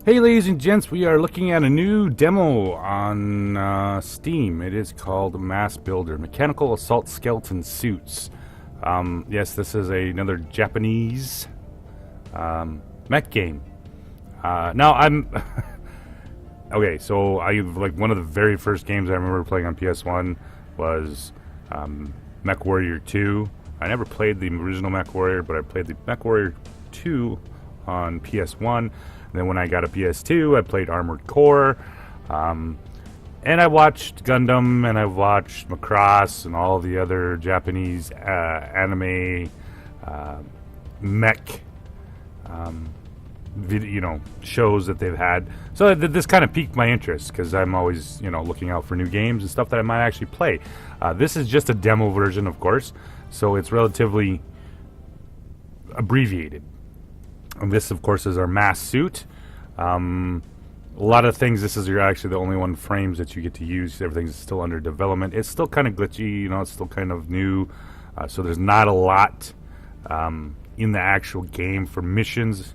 Hey ladies and gents, we are looking at a new demo on Steam. It is called Mass Builder, Mechanical Assault Skeleton Suits. Yes, this is another Japanese mech game. Now I'm... okay, so like one of the very first games I remember playing on PS1 was Mech Warrior 2. I never played the original Mech Warrior, but I played the Mech Warrior 2 on PS1. Then when I got a PS2, I played Armored Core, and I watched Gundam, and I watched Macross, and all the other Japanese anime mech, shows that they've had. So this kind of piqued my interest because I'm always, looking out for new games and stuff that I might actually play. This is just a demo version, of course, so it's relatively abbreviated. And this, of course, is our mass suit. A lot of things, this is actually the only one frames that you get to use. Everything's still under development. It's still kind of glitchy, it's still kind of new. So there's not a lot in the actual game for missions,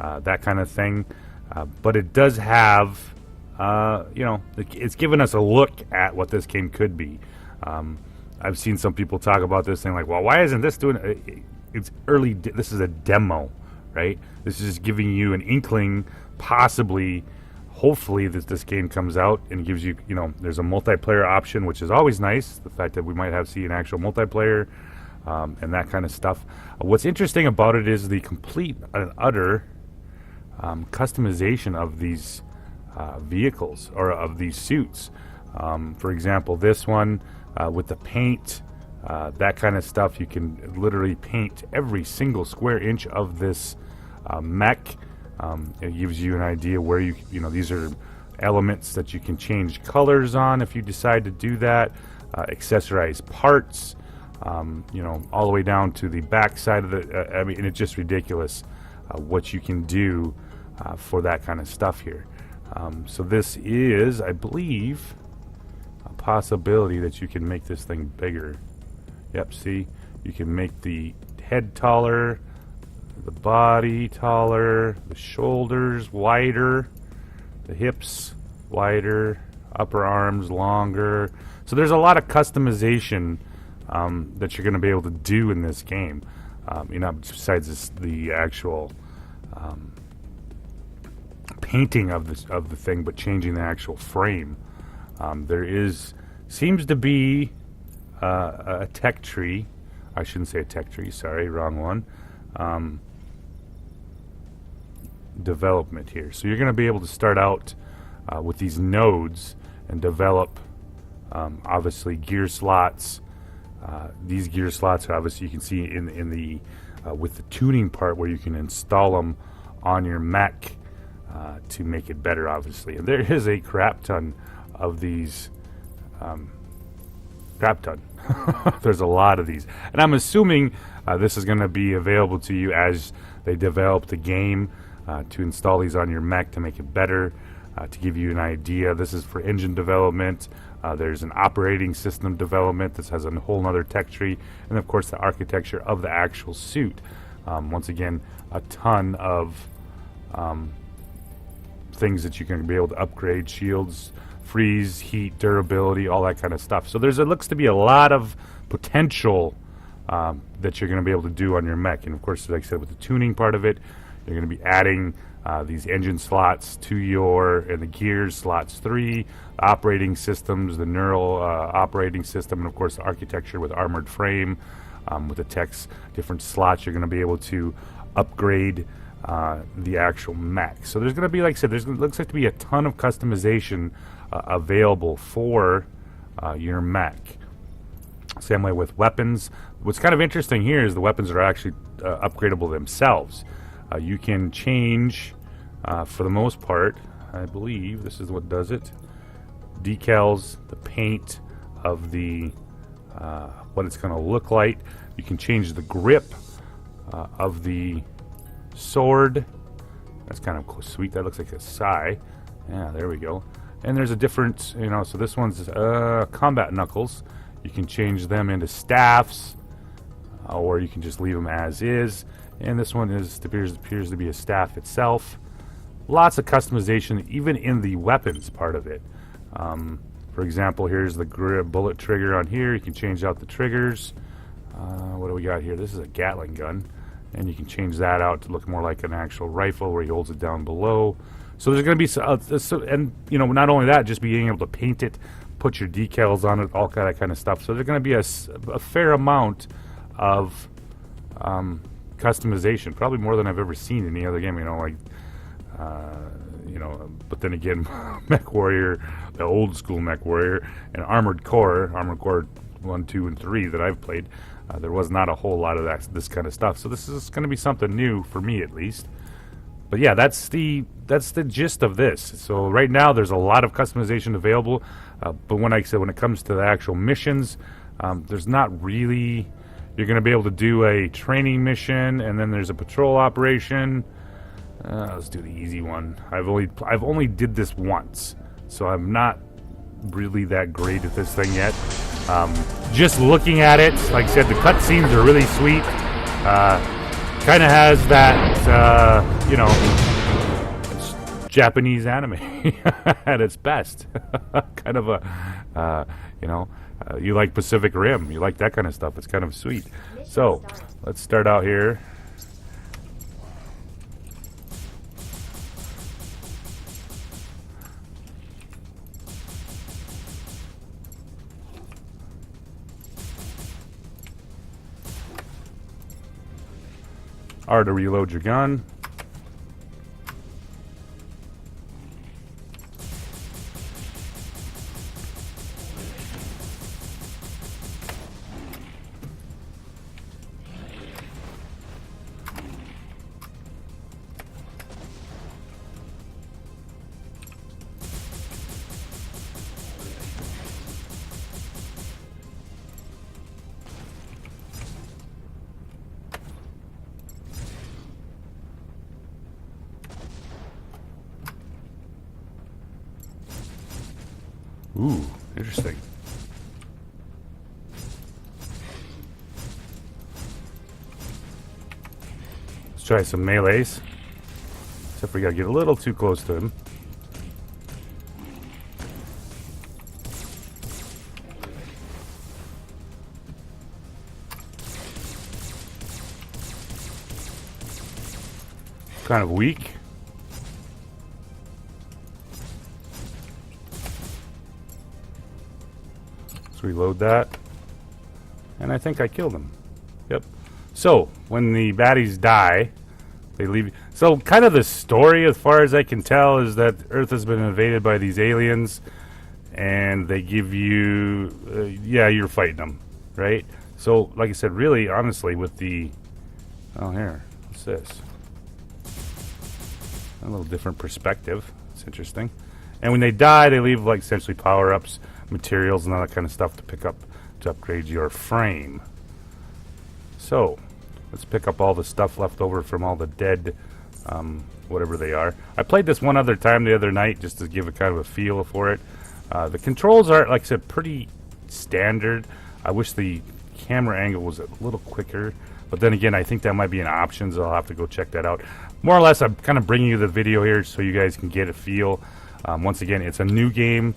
that kind of thing. But it does have, it's given us a look at what this game could be. I've seen some people talk about this thing like, well, why isn't this doing it? It's early. This is a demo. Right? This is just giving you an inkling, possibly, hopefully, that this game comes out and gives you, there's a multiplayer option, which is always nice. The fact that we might see an actual multiplayer and that kind of stuff. What's interesting about it is the complete and utter customization of these vehicles or of these suits. For example, this one with the paint. That kind of stuff, you can literally paint every single square inch of this mech. It gives you an idea where these are elements that you can change colors on if you decide to do that. Accessorize parts, all the way down to the back side of the. And it's just ridiculous what you can do for that kind of stuff here. So this is, I believe, a possibility that you can make this thing bigger. Yep, see, you can make the head taller, the body taller, the shoulders wider, the hips wider, upper arms longer. So there's a lot of customization that you're going to be able to do in this game. Besides the actual painting of the thing, but changing the actual frame. Seems to be a tech tree. I shouldn't say a tech tree, sorry, wrong one. Development here. So you're going to be able to start out with these nodes and develop, obviously, gear slots. These gear slots are obviously, you can see in the with the tuning part where you can install them on your mech to make it better, obviously. And there is a crap ton of these. Crap ton. There's a lot of these, and I'm assuming this is going to be available to you as they develop the game to install these on your mech to make it better, to give you an idea. This is for engine development. There's an operating system development. This has a whole nother tech tree, and of course the architecture of the actual suit. Once again, a ton of things that you can be able to upgrade: shields, freeze, heat, durability, all that kind of stuff. So it looks to be a lot of potential that you're going to be able to do on your mech. And of course, like I said, with the tuning part of it, you're going to be adding these engine slots to and the gears slots 3, operating systems, the neural operating system, and of course the architecture with armored frame, with the different slots. You're going to be able to upgrade the actual mech. So there's going to be, like I said, looks like to be a ton of customization available for your mech. Same way with weapons. What's kind of interesting here is the weapons are actually upgradable themselves. You can change, for the most part, I believe this is what does it, decals, the paint of the what it's going to look like. You can change the grip of the sword. That's kind of sweet. That looks like a sai. Yeah, there we go. And there's a different, so this one's combat knuckles. You can change them into staffs, or you can just leave them as is. And this one appears to be a staff itself. lots of customization, even in the weapons part of it. For example, here's the bullet trigger on here. You can change out the triggers. What do we got here? This is a Gatling gun, and you can change that out to look more like an actual rifle where he holds it down below. So there's going to be, and you know, not only that, just being able to paint it, put your decals on it, all kind of stuff. So there's going to be a fair amount of customization, probably more than I've ever seen in any other game. You know, like, you know, but then again, Mech Warrior, the old school Mech Warrior, and Armored Core 1, 2, and 3 that I've played, there was not a whole lot of this kind of stuff. So this is going to be something new for me, at least. But yeah, that's the gist of this. So right now, there's a lot of customization available. But when it comes to the actual missions, there's not really. You're going to be able to do a training mission, and then there's a patrol operation. Let's do the easy one. I've only did this once, so I'm not really that great at this thing yet. Just looking at it, like I said, the cutscenes are really sweet. Kind of has that, you know, it's Japanese anime at its best. Kind of a, you know, you like Pacific Rim, you like that kind of stuff. It's kind of sweet. So let's start out here. R to reload your gun. Ooh, interesting. Let's try some melees. Except we gotta get a little too close to him. Kind of weak. Reload that, and I think I killed him. Yep. So when the baddies die, they leave. So kind of the story, as far as I can tell, is that Earth has been invaded by these aliens, and they give you, yeah, you're fighting them, right? So like I said, really, honestly, with the, oh here, what's this? A little different perspective. It's interesting. And when they die, they leave like essentially power-ups, materials, and all that kind of stuff to pick up to upgrade your frame. So let's pick up all the stuff left over from all the dead, whatever they are. I played this one other time the other night just to give a kind of a feel for it. The controls are, like I said, pretty standard. I wish the camera angle was a little quicker, but then again, I think that might be an option, so I'll have to go check that out. More or less, I'm kind of bringing you the video here so you guys can get a feel. Once again, it's a new game.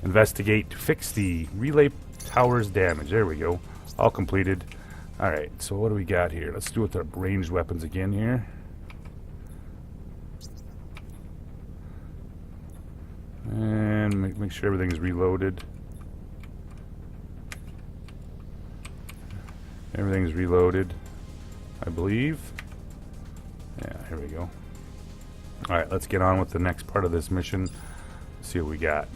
Investigate to fix the relay tower's damage. There we go. All completed. Alright, so what do we got here? Let's do with our ranged weapons again here. And make sure everything's reloaded. Everything's reloaded, I believe. Yeah, here we go. Alright, let's get on with the next part of this mission. See what we got.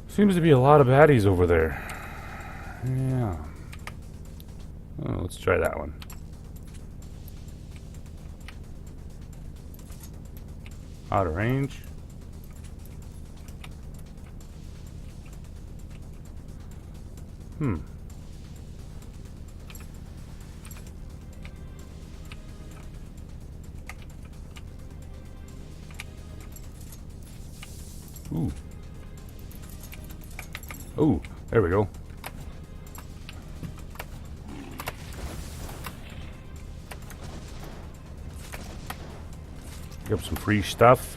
Seems to be a lot of baddies over there. Yeah. Oh, let's try that one. Out of range. Ooh. Ooh, there we go. Pick up some free stuff.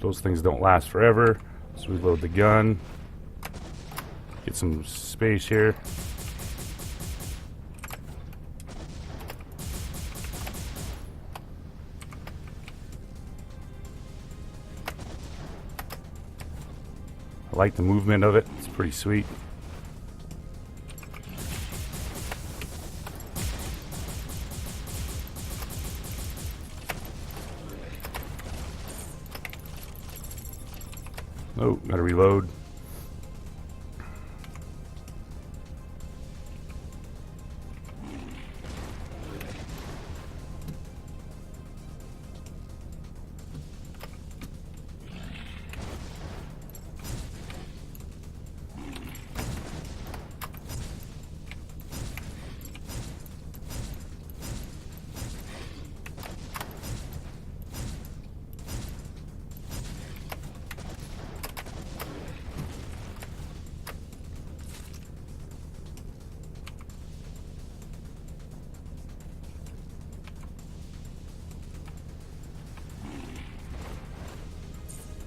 Those things don't last forever. So we load the gun. Get some space here. I like the movement of it. It's pretty sweet. Oh, gotta reload.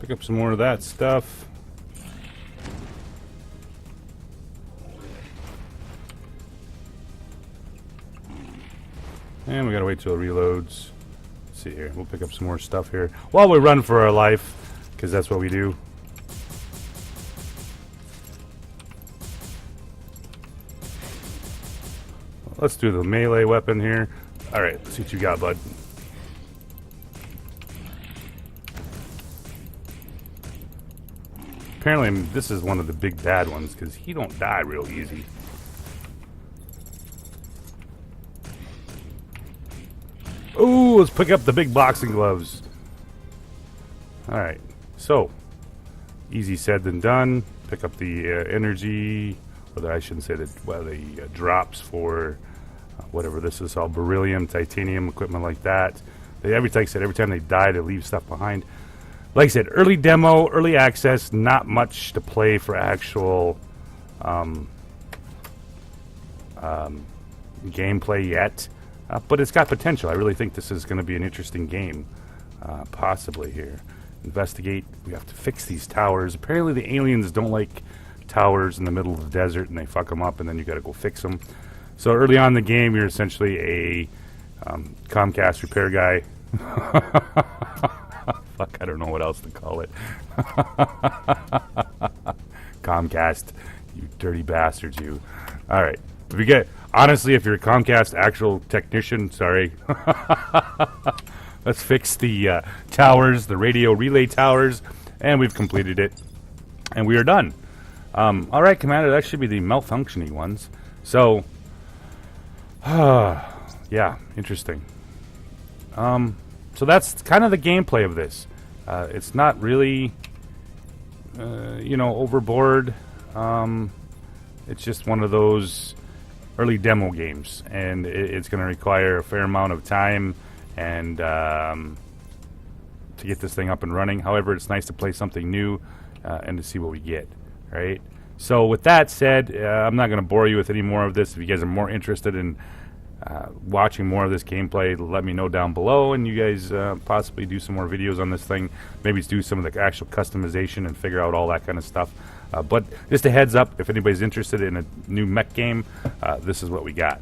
Pick up some more of that stuff. And we gotta wait till it reloads. Let's see here. We'll pick up some more stuff here while we run for our life, because that's what we do. Let's do the melee weapon here. Alright, let's see what you got, bud. Apparently this is one of the big bad ones, because he don't die real easy. Ooh, let's pick up the big boxing gloves. Alright, so easy said than done. Pick up the energy, or I shouldn't say that, well, the drops for whatever this is, all beryllium, titanium, equipment like that. Every time they die, they leave stuff behind. Like I said, early demo, early access, not much to play for actual gameplay yet, but it's got potential. I really think this is going to be an interesting game, possibly here. Investigate. We have to fix these towers. Apparently the aliens don't like towers in the middle of the desert, and they fuck them up, and then you got to go fix them. So early on in the game, you're essentially a Comcast repair guy. Fuck, I don't know what else to call it. Comcast, you dirty bastards, you. Alright. If you get, honestly, if you're a Comcast actual technician, sorry. Let's fix the towers, the radio relay towers, and we've completed it. And we are done. Alright, Commander, that should be the malfunctioning ones. So, yeah, interesting. So that's kind of the gameplay of this. It's not really, overboard. It's just one of those early demo games, and it's going to require a fair amount of time and to get this thing up and running. However, it's nice to play something new and to see what we get, right? So with that said, I'm not going to bore you with any more of this. If you guys are more interested in watching more of this gameplay, let me know down below, and you guys possibly do some more videos on this thing. Maybe do some of the actual customization and figure out all that kind of stuff. But just a heads up, if anybody's interested in a new mech game, this is what we got.